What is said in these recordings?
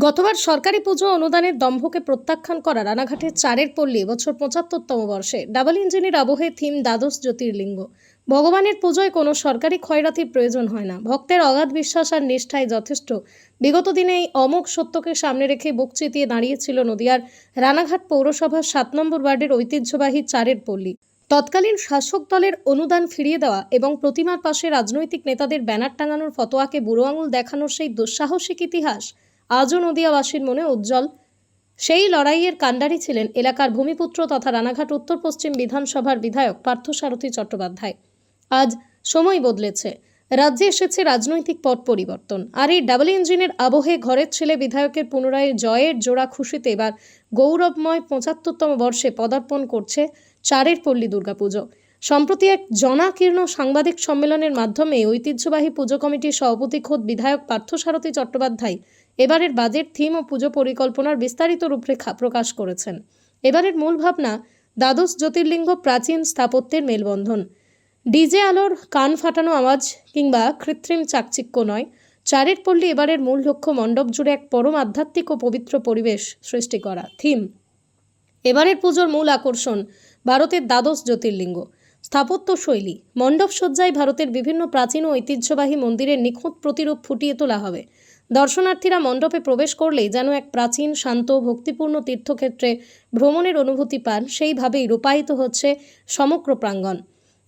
গতবার সরকারি পুজো অনুদানের দম্ভকে প্রত্যাখ্যান করা রানাঘাটের চারের পল্লী এবছর ৭৫তম বর্ষে ডাবল ইঞ্জিনের আবহে থিম দ্বাদশ জ্যোতির্লিঙ্গ। ভগবানের পুজোয় কোনো সরকারি খয়রাতির প্রয়োজন হয় না, ভক্তের অগাধ বিশ্বাস আর নিষ্ঠাই যথেষ্ট। বিগত দিনে এই অমোঘ সত্যকে সামনে রেখে বুক চিতিয়ে দাঁড়িয়েছিল নদিয়ার রানাঘাট পৌরসভার ৭ নম্বর ওয়ার্ডের ঐতিহ্যবাহী চারের পল্লী। তৎকালীন শাসক দলের অনুদান ফিরিয়ে দেওয়া এবং প্রতিমার পাশে রাজনৈতিক নেতাদের ব্যানার টাঙানোর ফতোয়াকে বুড়ো আঙুল দেখানোর সেই দুঃসাহসিক ইতিহাস আজও নদিয়াবাসীর মনে উজ্জ্বল। সেই লড়াইয়ের কাণ্ডারি ছিলেন এলাকার ভূমিপুত্র তথা রানাঘাট উত্তর পশ্চিম বিধানসভার বিধায়ক পার্থসারথী চট্টোপাধ্যায়। আজ সময় বদলেছে, রাজ্যে এসেছে রাজনৈতিক পট পরিবর্তন, আর এই ডাবল ইঞ্জিনের আবহে ঘরের ছেলে বিধায়কের পুনরায় জয়ের জোড়া খুশিতে এবার গৌরবময় ৭৫তম বর্ষে পদার্পণ করছে চারের পল্লী দুর্গাপুজো। সম্প্রতি এক জনাকীর্ণ সাংবাদিক সম্মেলনের মাধ্যমে ঐতিহ্যবাহী পুজো কমিটির সভাপতি খোদ বিধায়ক পার্থসারথী চট্টোপাধ্যায় এবারের বাজেট থিম ও পুজো পরিকল্পনার বিস্তারিত রূপরেখা প্রকাশ করেছেন। এবারের মূল ভাবনা দ্বাদশ জ্যোতির্লিঙ্গ প্রাচীন স্থাপত্যের মেলবন্ধন। ডিজে আলোর কান ফাটানো আওয়াজ কিংবা কৃত্রিম চাকচিক্য নয়, চারের পল্লী এবারের মূল লক্ষ্য মণ্ডপ জুড়ে এক পরম আধ্যাত্মিক ও পবিত্র পরিবেশ সৃষ্টি করা। থিম এবারের পুজোর মূল আকর্ষণ ভারতের দ্বাদশ জ্যোতির্লিঙ্গ স্থাপত্য শৈলী। মণ্ডপ সজ্জায় ভারতের বিভিন্ন প্রাচীন ও ঐতিহ্যবাহী মন্দিরের নিখুঁত প্রতিরূপ ফুটিয়ে তোলা হবে। দর্শনার্থীরা মণ্ডপে প্রবেশ করলেই যেন এক প্রাচীন শান্ত ভক্তিপূর্ণ তীর্থক্ষেত্রে ভ্রমণের অনুভূতি পান, সেইভাবেই রূপায়িত হচ্ছে সমগ্র প্রাঙ্গণ।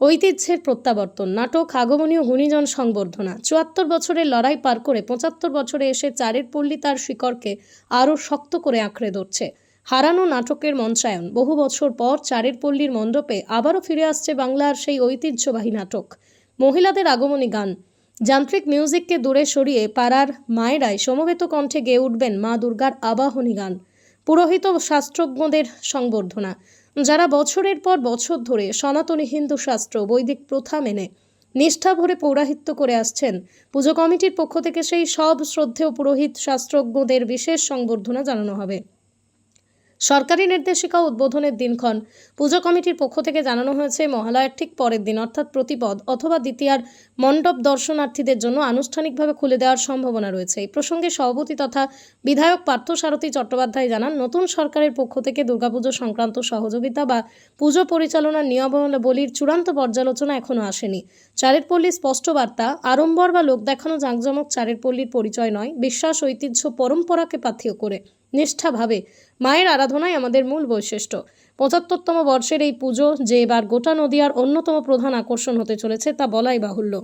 ঐতিহ্যের প্রত্যাবর্তন, নাটক, আগমনীয় গুণীজন সংবর্ধনা। ৭৪ বছরের লড়াই পার করে ৭৫ বছরে এসে চারের পল্লী তার শিকড়কে আরও শক্ত করে আঁকড়ে ধরছে। হারানো নাটকের মঞ্চায়ন, বহু বছর পর চারের পল্লীর মণ্ডপে আবারও ফিরে আসছে বাংলার সেই ঐতিহ্যবাহী নাটক। মহিলাদের আগমনী গান, যান্ত্রিক মিউজিককে দূরে সরিয়ে পাড়ার মায়েরাই সমবেত কণ্ঠে গেয়ে উঠবেন মা দুর্গার আবাহনী গান। পুরোহিত শাস্ত্রজ্ঞদের সংবর্ধনা, যারা বছরের পর বছর ধরে সনাতনী হিন্দু শাস্ত্র বৈদিক প্রথা মেনে নিষ্ঠা ভরে পৌরাহিত্য করে আসছেন। পুজো কমিটির পক্ষ থেকে সেই সব শ্রদ্ধেয় পুরোহিত শাস্ত্রজ্ঞদের বিশেষ সংবর্ধনা জানানো হবে। সরকারি নির্দেশিকা উদ্বোধনের দিনক্ষণ পুজো কমিটির পক্ষ থেকে জানানো হয়েছে মহালয়ার ঠিক পরের দিন অর্থাৎ প্রতিপদ অথবা দ্বিতীয়ার মণ্ডপ দর্শনার্থীদের জন্য আনুষ্ঠানিকভাবে খুলে দেওয়ার সম্ভাবনা রয়েছে। এই প্রসঙ্গে সভাপতি তথা বিধায়ক পার্থসারথী চট্টোপাধ্যায় জানান, নতুন সরকারের পক্ষ থেকে দুর্গাপুজো সংক্রান্ত সহযোগিতা বা পুজো পরিচালনার নিয়মাবলীর চূড়ান্ত পর্যালোচনা এখনও আসেনি। চারের পল্লীর স্পষ্ট বার্তা, আড়ম্বর বা লোক দেখানো জাঁকজমক চারের পল্লীর পরিচয় নয়, বিশ্বাস, ঐতিহ্য, পরম্পরাকে পাথেয় করে নিষ্ঠাভাবে মায়ের আরাধনাই আমাদের মূল বৈশিষ্ট্য। ৭৫তম বর্ষের এই পুজো যে এবার গোটা নদিয়ার অন্যতম প্রধান আকর্ষণ হতে চলেছে তা বলাই বাহুল্য।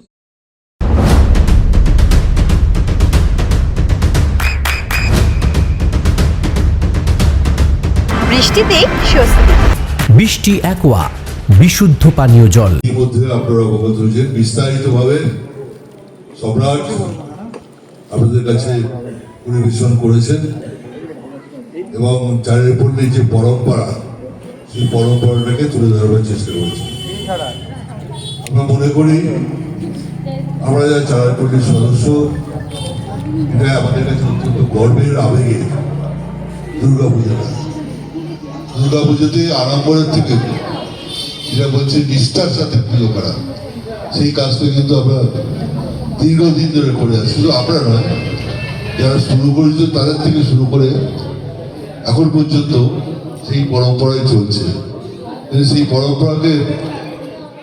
বৃষ্টিতে স্বস্তি, বৃষ্টি অ্যাকোয়া বিশুদ্ধ পানীয় জল। ইতিমধ্যে আপনারা অবগত হয়েছেন, বিস্তারিতভাবে সম্রাট আপনাদের কাছে পরিবেশন করেছেন এবং চারের পল্লীর যে পরম্পরা, সেই পরম্পরাটাকে তুলে ধরবার চেষ্টা করেছি। আমরা মনে করি আমরা যারা চারের পল্লীর সদস্য, এটা আমাদের কাছে অত্যন্ত গর্বের আবেগে দুর্গাপুজোতে আড়ম্বরের থেকে যেটা বলছে নিষ্ঠার সাথে পুজো করা, সেই কাজটা কিন্তু আমরা দীর্ঘদিন ধরে করে আসছি। শুধু আমরা নয়, যারা শুরু করেছে তাদের থেকে শুরু করে এখন পর্যন্ত সেই পরম্পরাই চলছে। সেই পরম্পরাকে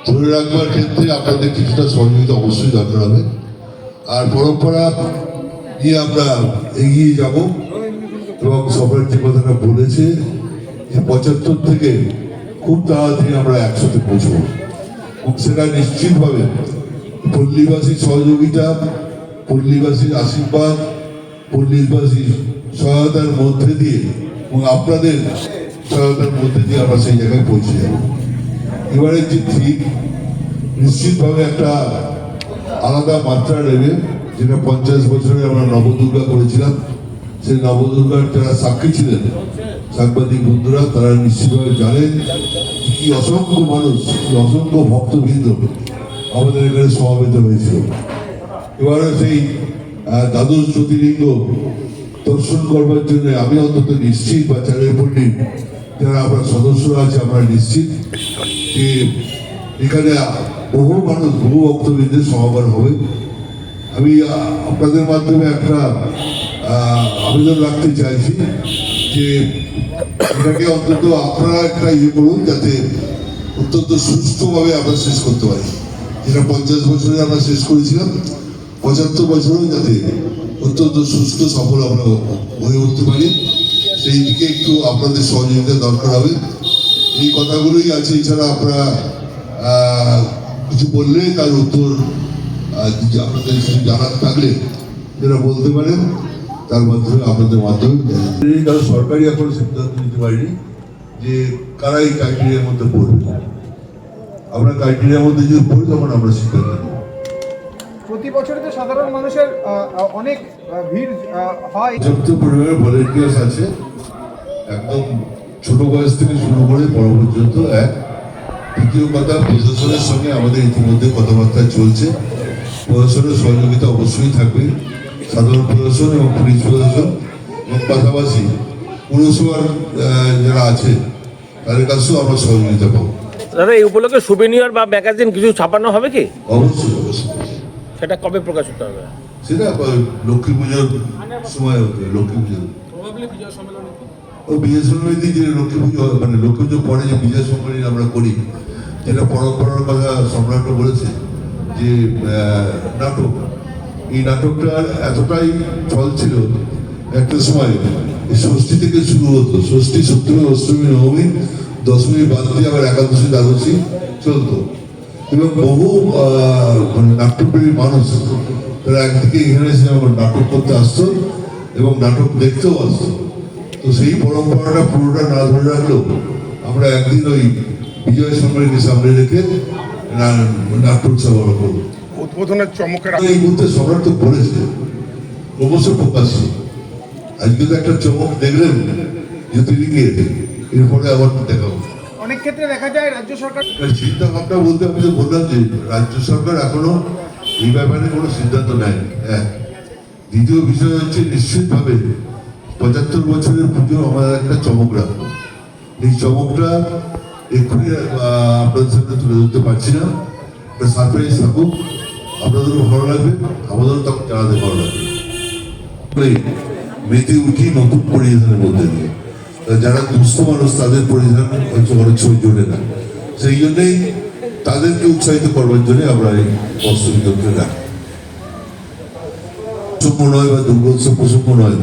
ধরে রাখবার ক্ষেত্রে আপনাদের কিছুটা সহযোগিতা অবশ্যই দরকার হবে। আর পরম্পরা নিয়ে আমরা এগিয়ে যাব এবং সবার যে কথাটা বলেছে যে ৭৫ থেকে খুব তাড়াতাড়ি আমরা ১০০-তে পৌঁছবো এবং সেটা নিশ্চিতভাবে পল্লীবাসীর সহযোগিতা, পল্লীবাসীর আশীর্বাদ, পল্লীবাসীর সহায়তার মধ্যে দিয়ে এবং আপনাদের সহায়তার মধ্যে দিয়ে আমরা সেই জায়গায় পৌঁছে যাব। এবারে যে ঠিক নিশ্চিতভাবে একটা আলাদা মাত্রা নেবে, যেটা ৫০ বছরে আমরা নবদুর্গা করেছিলাম, সেই নবদুর্গার যারা সাক্ষী ছিলেন সাংবাদিক বন্ধুরা, তারা নিশ্চিতভাবে জানেন কি অসংখ্য মানুষ, কি অসংখ্য ভক্তবৃন্দ আমাদের এখানে সমাবেত হয়েছিল। এবারে সেই দ্বাদশ জ্যোতির্লিঙ্গ দর্শন করবার জন্য আমি অন্তত নিশ্চিত, বা চারের পল্লীর যারা আমরা সদস্যরা আছে আমরা নিশ্চিত যে এখানে বহু মানুষ, বহু ভক্তবৃন্দের সমাগম হবে। আমি আপনাদের মাধ্যমে একটা আবেদন রাখতে চাইছি যে এটাকে অন্তত আপনারা একটা করুন, যাতে অত্যন্ত সুস্থভাবে আমরা শেষ করতে পারি। যেটা 50 বছরে আমরা শেষ করেছিলাম, 75 বছরেও যাতে অত্যন্ত সুস্থ সফল আমরা হয়ে উঠতে পারি, সেই দিকে একটু আপনাদের সহযোগিতা দরকার হবে। এই কথাগুলোই আছে। এছাড়া আপনারা কিছু বললে তার উত্তর আপনাদের কিছু জানার থাকলে যারা বলতে পারেন, তার মাধ্যমে আপনাদের মাধ্যমে কারণ সরকারি এখন সিদ্ধান্ত নিতে পারিনি যে কারা এই ক্রাইটেরিয়ার মধ্যে পড়বে। আমরা ক্রাইটেরিয়ার মধ্যে যদি পড়ি তখন আমরা সিদ্ধান্ত নেব। প্রতি বছরে তো সাধারণ মানুষের অনেক ভিড় হয়। যত পরিমাণে ভলেন্টিয়ার্স আছে, একদম ছোট বয়স থেকে শুরু করে বড় পর্যন্ত এক। দ্বিতীয় কথা, প্রশাসনের সঙ্গে আমাদের ইতিমধ্যে কথাবার্তা চলছে। প্রশাসনের সহযোগিতা অবশ্যই থাকবে, সাধারণ প্রশাসন এবং পুলিশ প্রশাসন, এবং পাশাপাশি পুরসভার যারা আছে তাদের কাছেও আমরা সহযোগিতা পাবো। দাদা, এই উপলক্ষে সুভেনিয়ার বা ম্যাগাজিন কিছু ছাপানো হবে কি? অবশ্যই অবশ্যই। সেটা কবে প্রকাশ হতে হবে? সেটা লক্ষ্মী পুজোর সময় হতে, লক্ষ্মী পুজোর ও বিজয় সম্মেলনী, যে লক্ষ্মী পুজো মানে লক্ষ্মী পুজোর পরে যে বিজয় সম্মেলনী আমরা করি, যেটা পরম্পরার কথা সম্রাটও বলেছে যে নাটক, এই নাটকটার এতটাই চল ছিল একটা সময়, ষষ্ঠী থেকে শুরু হতো। ষষ্ঠী, সপ্তমী, অষ্টমী, নবমী, দশমী বাদ দিয়ে আবার একাদশী, দ্বাদশী চলতো। এবং বহু মানে নাট্যপ্রেমী মানুষ তারা একদিকে এখানে এসে নাটক করতে আসতো এবং নাটক দেখতেও আসতো। তো সেই পরম্পরাটা পুরোটা না ধরে রাখলেও আমরা একদিন ওই বিজয় সম্মেলনী সামনে রেখে নাট্য উৎসব করবো। উদ্বোধনের চমকের এই মুহূর্তে সম্রাট তো বলেছে ক্রমশ প্রকাশ্য। আজকে তো একটা চমক দেখলেন জ্যোতির্লিঙ্গে, এরপরে আবার দেখাবো। অনেক ক্ষেত্রে দেখা যায় রাজ্য সরকার চিন্তা ভাবনা বলতে আমি তো বললাম যে রাজ্য সরকার এখনো এই ব্যাপারে কোনো সিদ্ধান্ত নেয়নি। এক, দ্বিতীয় বিষয় হচ্ছে নিশ্চিতভাবে 75 বছরের পুজো আমাদের একটা চমক রাখবো। এই চমকটা এক্ষুনি আপনাদের সামনে তুলে ধরতে পারছি না, একটা সারপ্রাইজ থাকুক, আপনাদেরও ভালো লাগবে, আমাদেরও তখন জানাতে ভালো লাগবে। মেতে উঠি নতুন পরিধানের মধ্যে দিয়ে, যারা দুস্থ মানুষ তাদের পরিধান হয়তো অনেক সময় জোরে না, সেই জন্যেই তাদেরকে উৎসাহিত করবার জন্য আমরা এই বস্ত্র বিতরণটা রাখি। প্রসঙ্গ নয় বা দুর্গোৎসব প্রসঙ্গ নয়,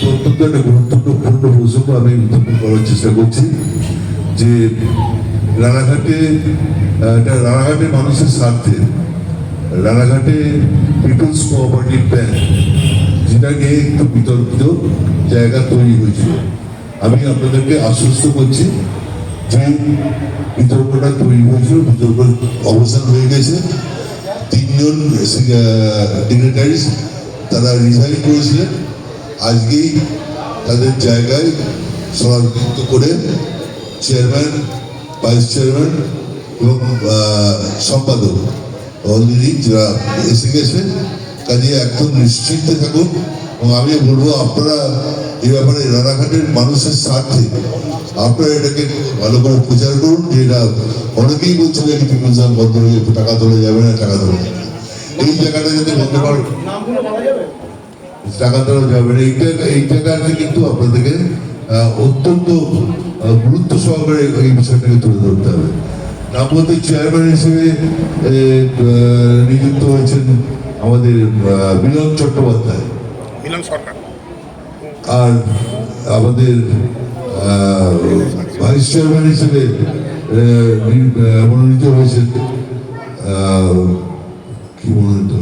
অত্যন্ত একটা গুরুত্বপূর্ণ প্রসঙ্গ আমি উত্থাপন করার চেষ্টা করছি যে রানাঘাটের মানুষের স্বার্থে রানাঘাটে পিপলস কোঅপারেটিভ ব্যাংক, যেটা নিয়ে একটু বিতর্কিত জায়গা তৈরি হয়েছিল, আমি আপনাদেরকে আশ্বস্ত করছি যে বিতর্কটা তৈরি হয়েছিল, বিতর্ক অবসান হয়ে গেছে। 3 জন ডিগনিটারিজ তারা রিজাইন করেছিলেন, আজকেই তাদের জায়গায় সমাবর্তিত করে চেয়ারম্যান, ভাইস চেয়ারম্যান এবং সম্পাদক অলরেডি যারা এসে গেছে। কাজে একদম নিশ্চিন্তে থাকুন, এবং আমি বলবো আপনারা এই ব্যাপারে রানাঘাটের মানুষের স্বার্থে আপনারা এটাকে ভালো করে প্রচার করুন। যে এটা অনেকেই বলছিল যে পিপুলস বন্ধ হয়ে টাকা তোলা যাবে না, টাকা তোলা যাবে না, এই জায়গাটা যদি বন্ধ করেন টাকা তোলা যাবে না, এই জায়গাটা কিন্তু আপনাদেরকে অত্যন্ত গুরুত্ব সহকারে এই বিষয়টাকে তুলে ধরতে হবে। নাম বলতে চেয়ারম্যান হিসেবে নিযুক্ত হয়েছেন আমাদের মিলন চট্টোপাধ্যায়, মিলন সরকার, আর আমাদের ভাইস চেয়ারম্যান হিসেবে মনোনীত হয়েছেন কি মনোনীত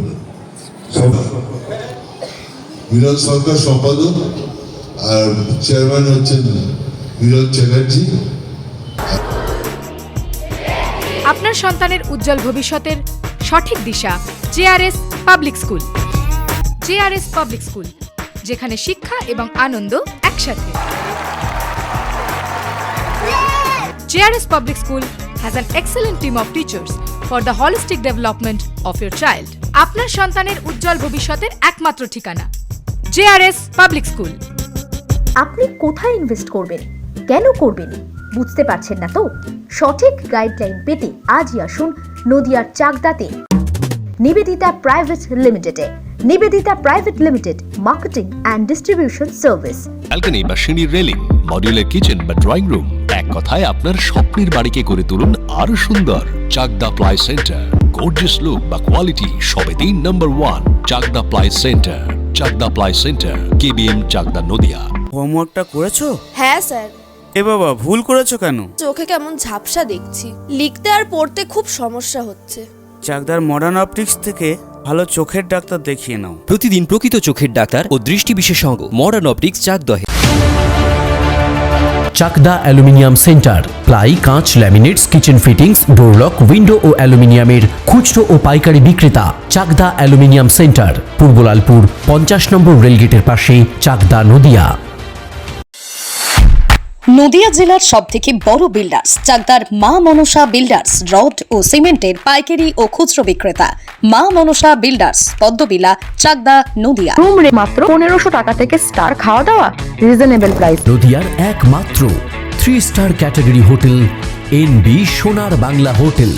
মিলন সরকার সম্পাদক, আর চেয়ারম্যান হচ্ছেন মিলন চ্যাটার্জি। আপনার সন্তানের উজ্জ্বল ভবিষ্যতের সঠিক দিশা JRS public school. JRS public school, যেখানে শিক্ষা এবং আনন্দ একসাথে। JRS Public School has an excellent team of teachers for the holistic development of your child. আপনার সন্তানের উজ্জ্বল ভবিষ্যতের একমাত্র ঠিকানা JRS Public School। আপনি কোথায় ইনভেস্ট করবেন, কেন করবেন বুঝতে পারছেন না তো? সঠিক গাইডলাইন পেতে আজই আসুন নদিয়ার চাকদাতে নিবেদিতা প্রাইভেট লিমিটেডে। Nibedita private limited, marketing and distribution service. Balcony বা সিঁড়ির রেলিং, মডিউলার কিচেন বা ড্রয়িং রুম, এক কথায় আপনার স্বপ্নের বাড়িকে করে তুলুন আরো সুন্দর। Chakdah ply centre, gorgeous look বা কোয়ালিটি সবে 3 number 1 Chakdah ply centre. Chakdah ply centre, KBM Chakdah Nadia. হোমওয়ার্কটা করেছো? হ্যাঁ স্যার। এ বাবা, ভুল করেছো কেন? চোখে কেমন ঝাপসা দেখছি, লিখতে আর পড়তে খুব সমস্যা হচ্ছে। চাকদার মডার্ন অপটিক্স থেকে ভালো চোখের ডাক্তার দেখিয়ে নাও। প্রতিদিন প্রকৃত চোখের ডাক্তার ও দৃষ্টি বিশেষজ্ঞ মডার্ন অপটিক্স চাকদহে। চাকদা অ্যালুমিনিয়াম সেন্টার, প্লাই, কাঁচ, laminates, kitchen fittings, door lock, window ও অ্যালুমিনিয়ামের খুচরো ও পাইকারি বিক্রেতা। চাকদা অ্যালুমিনিয়াম সেন্টার, পূর্ব লালপুর 50 নম্বর রেলগেটের পাশে, চাকদা নদিয়া। নদিয়া জেলার সবথেকে বড় বিল্ডার্স চাকদার মা মনসা বিল্ডার্স, রড ও সিমেন্টের পাইকারি ও খুচরো বিক্রেতা। মা মনসা বিল্ডার্স, পদ্মবিলা, চাকদা নদিয়া। রুম রে মাত্র 1500 টাকা থেকে স্টার, খাওয়া দাওয়া রিজনেবল প্রাইস। নদিয়ার একমাত্র 3 স্টার ক্যাটাগরি হোটেল NB সোনার বাংলা হোটেল,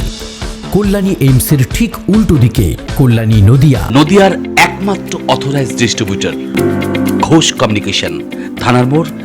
কল্যাণী এইমসের ঠিক উল্টো দিকে, কল্যাণী নদিয়া। নদিয়ার একমাত্র অথরাইজড ডিস্ট্রিবিউটর ঘোষ কমিউনিকেশন, থানার মোড়,